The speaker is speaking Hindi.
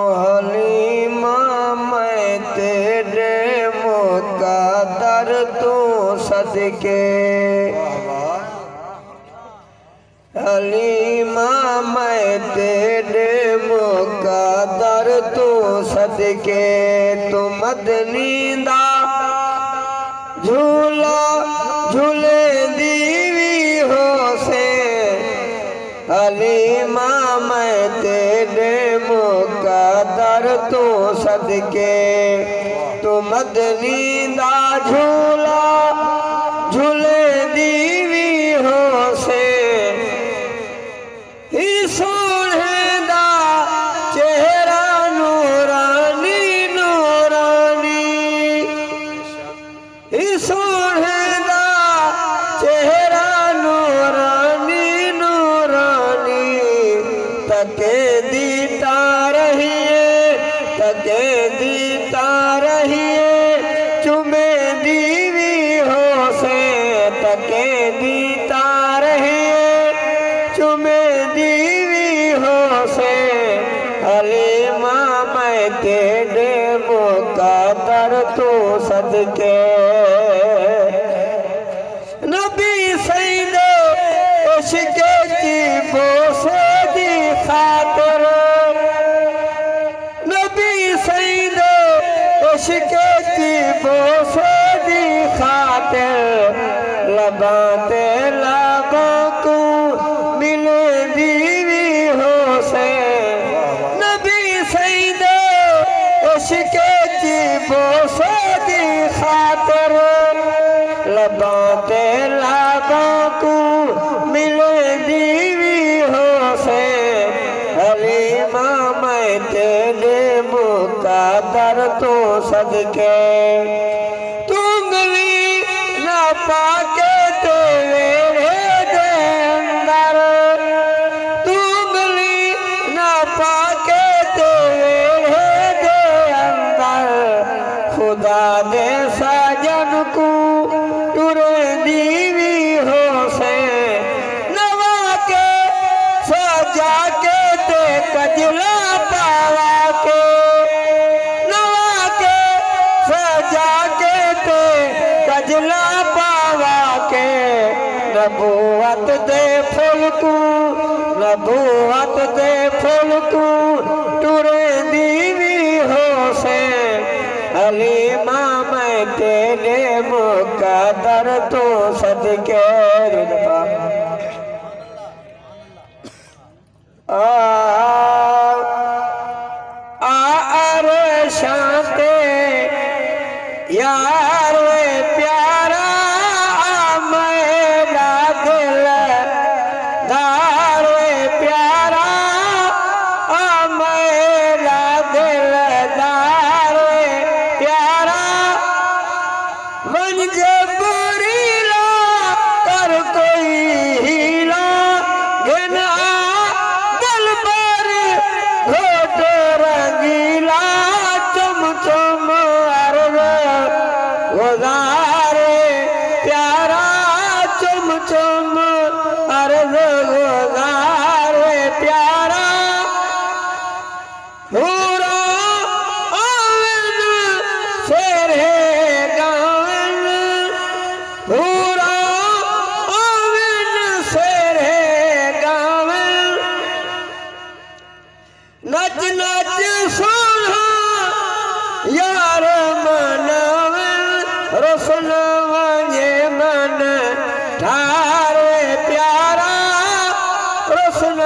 हलीमा मैं तेरे मुक़द्दर तू सदके, हलीमा मैं तेरे मुक़द्दर तू सदके, तू मदनी दा झूला झूले दीवी हो से, हलीमा मैं तेरे मुक़द्दर तू सदके, तू मदनी दा झूला झूले दीवी हो से, ही सोने दा चेहरा नूरानी नूरानी, ही सोने दा चेहरा नूरानी नूरानी, तके दीता रहिए तके दीता रहिए, चुमे दीवी हो से, तके दीता रहिए चुमे दीवी हो से, हलीमा मैं तेरे मुक़द्दर तू सदके, नबी सईदे इश्क़ की बोसे दी खातिर, नबी सईदे इश्क़ की बोसे दी खातिर, लबाते लबों को मिले दीवी हो से, नबी सईदे इश्क़ की बोसे दी खातिर, लबाते लबों को मिले दीवी हो से, हलीमा मैं तेरे मुक़द्दर तू सदके, तू उंगली न पाके तेरे दे अंदर, तू उंगली न पाके तेरे दे अंदर, खुदा दे साजन को टुरे दीवी हो से, नवा के सजा के ते कजला पावा के, नवा के सजा के ते कजला पावा के, नबूवत दे फूल को नबूवत दे फूल को टुरे दीवी हो से, हलीमा मैं तेरे मुक़द्दर तू सदके, अरे शांते यार प्यारा मेरा दिल दार प्यारा, मेरा दिल दार प्यारा, बन जबरी ला कर कोई हीला, गिना दिल पर घोट रंगीला, चुम चुम अर्ज़ गुज़ारे प्यारा, चुम चुम अर्ज़ गुज़ारे प्यारा, पूरा आवन शेरे गावन, पूरा आवन शेरे गावन, नच नच सोना यार मनावन, रसन वंजे मन ठारे प्यारा, रसन